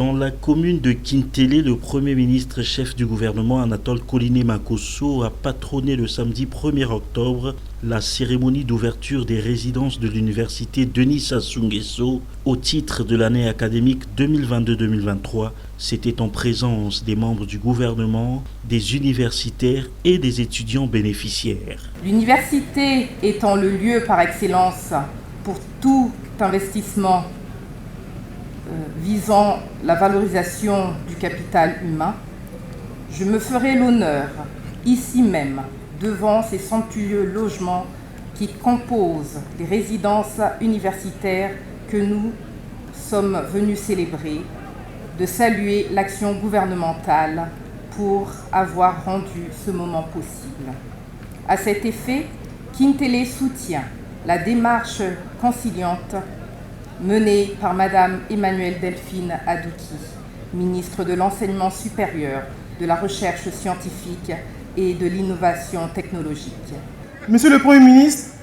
Dans la commune de Kintélé, le Premier ministre chef du gouvernement Anatole Koliné Makosso a patronné le samedi 1er octobre la cérémonie d'ouverture des résidences de l'université Denis Sassou Nguesso au titre de l'année académique 2022-2023. C'était en présence des membres du gouvernement, des universitaires et des étudiants bénéficiaires. L'université étant le lieu par excellence pour tout investissement visant la valorisation du capital humain, je me ferai l'honneur, ici même, devant ces somptueux logements qui composent les résidences universitaires que nous sommes venus célébrer, de saluer l'action gouvernementale pour avoir rendu ce moment possible. À cet effet, Kintélé soutient la démarche conciliante menée par Madame Emmanuelle Delphine Adouki, ministre de l'Enseignement supérieur, de la Recherche scientifique et de l'Innovation technologique. Monsieur le Premier ministre,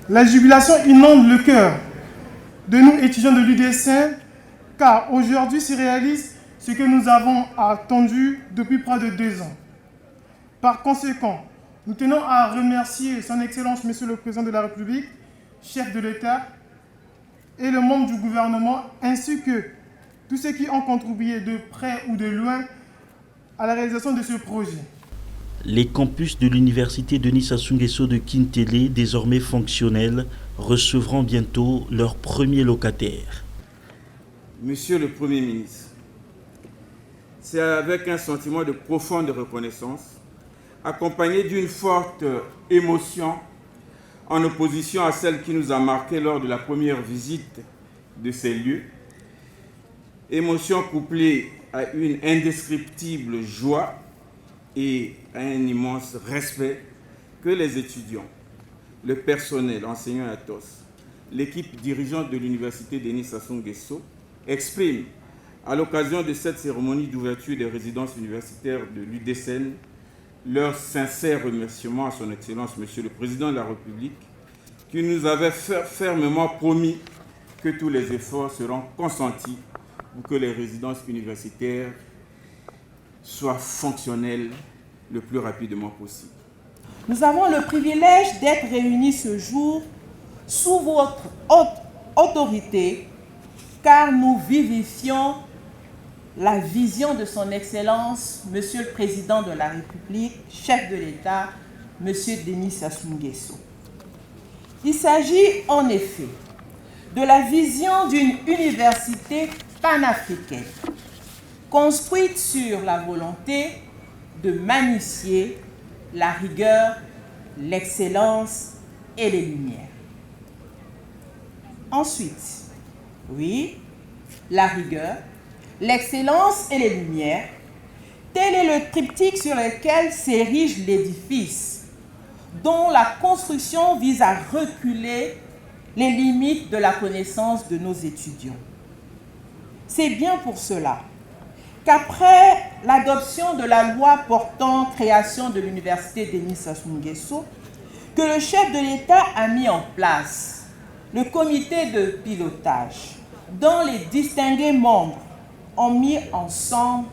la jubilation inonde le cœur de nous étudiants de l'UDSN, car aujourd'hui se réalise ce que nous avons attendu depuis près de 2 ans. Par conséquent, nous tenons à remercier Son Excellence Monsieur le Président de la République, chef de l'État, et le membre du gouvernement, ainsi que tous ceux qui ont contribué de près ou de loin à la réalisation de ce projet. Les campus de l'université Denis Sassou Nguesso de Kintélé, désormais fonctionnels, recevront bientôt leurs premiers locataires. Monsieur le Premier ministre, c'est avec un sentiment de profonde reconnaissance, accompagné d'une forte émotion, en opposition à celle qui nous a marqués lors de la première visite de ces lieux, émotion couplée à une indescriptible joie et à un immense respect que les étudiants, le personnel, enseignants et tous, l'équipe dirigeante de l'université Denis Sassou Nguesso expriment à l'occasion de cette cérémonie d'ouverture des résidences universitaires de l'UDSN leur sincère remerciement à Son Excellence Monsieur le Président de la République, qui nous avait fermement promis que tous les efforts seront consentis pour que les résidences universitaires soient fonctionnelles le plus rapidement possible. Nous avons le privilège d'être réunis ce jour sous votre autorité, car nous vivifions la vision de Son Excellence, Monsieur le Président de la République, chef de l'État, Monsieur Denis Sassou Nguesso. Il s'agit en effet de la vision d'une université panafricaine, construite sur la volonté de magnifier la rigueur, l'excellence et les lumières. Ensuite, oui, la rigueur, l'excellence et les lumières, tel est le triptyque sur lequel s'érige l'édifice, dont la construction vise à reculer les limites de la connaissance de nos étudiants. C'est bien pour cela qu'après l'adoption de la loi portant création de l'université Denis Sassou Nguesso, que le chef de l'État a mis en place le comité de pilotage, dont les distingués membres ont mis ensemble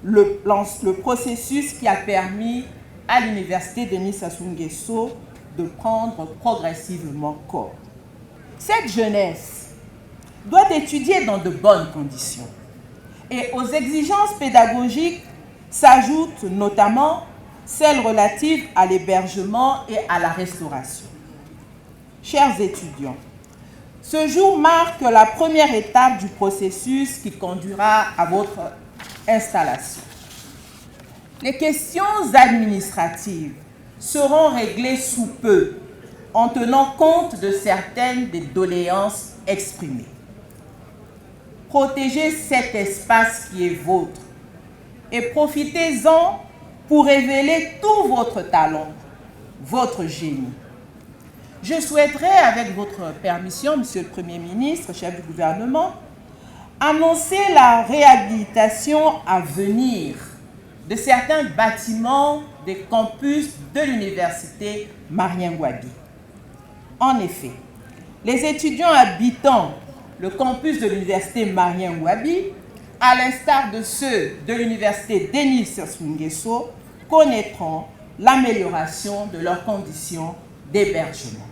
le processus qui a permis à l'université Denis Sassou Nguesso de prendre progressivement corps. Cette jeunesse doit étudier dans de bonnes conditions. Et aux exigences pédagogiques s'ajoutent notamment celles relatives à l'hébergement et à la restauration. Chers étudiants, ce jour marque la première étape du processus qui conduira à votre installation. Les questions administratives seront réglées sous peu en tenant compte de certaines des doléances exprimées. Protégez cet espace qui est vôtre et profitez-en pour révéler tout votre talent, votre génie. Je souhaiterais, avec votre permission, Monsieur le Premier ministre, chef du gouvernement, annoncer la réhabilitation à venir de certains bâtiments des campus de l'université Marien Ngouabi. En effet, les étudiants habitant le campus de l'université Marien Ngouabi, à l'instar de ceux de l'université Denis Sassou Nguesso, connaîtront l'amélioration de leurs conditions d'hébergement.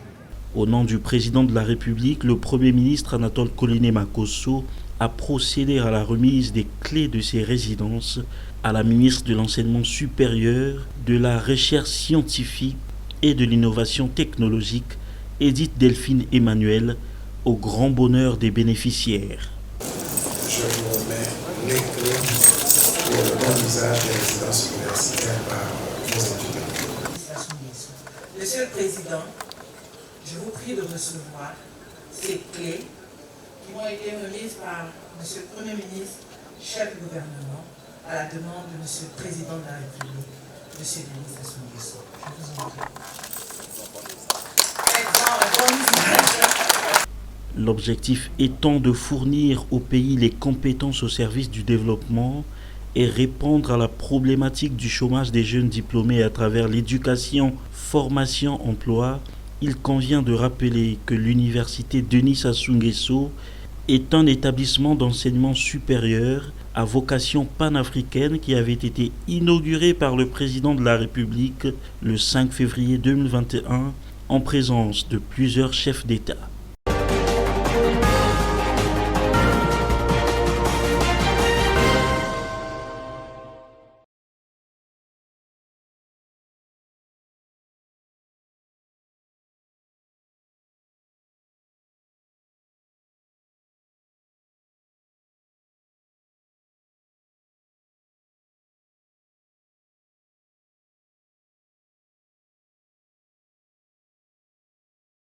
Au nom du président de la République, le Premier ministre Anatole Koliné-Makosso a procédé à la remise des clés de ses résidences à la ministre de l'Enseignement supérieur, de la Recherche scientifique et de l'innovation technologique, Edith Delphine Emmanuel, au grand bonheur des bénéficiaires. Je vous remets les clés pour le bon usage des résidences universitaires par vos étudiants. Monsieur le Président, je vous prie de recevoir ces clés qui m'ont été remises par Monsieur le Premier ministre, chef du gouvernement, à la demande de Monsieur le Président de la République, Monsieur Denis Sassou Nguesso. Je vous en prie. L'objectif étant de fournir au pays les compétences au service du développement et répondre à la problématique du chômage des jeunes diplômés à travers l'éducation, formation, emploi, il convient de rappeler que l'université Denis Sassou Nguesso est un établissement d'enseignement supérieur à vocation panafricaine qui avait été inauguré par le président de la République le 5 février 2021 en présence de plusieurs chefs d'État.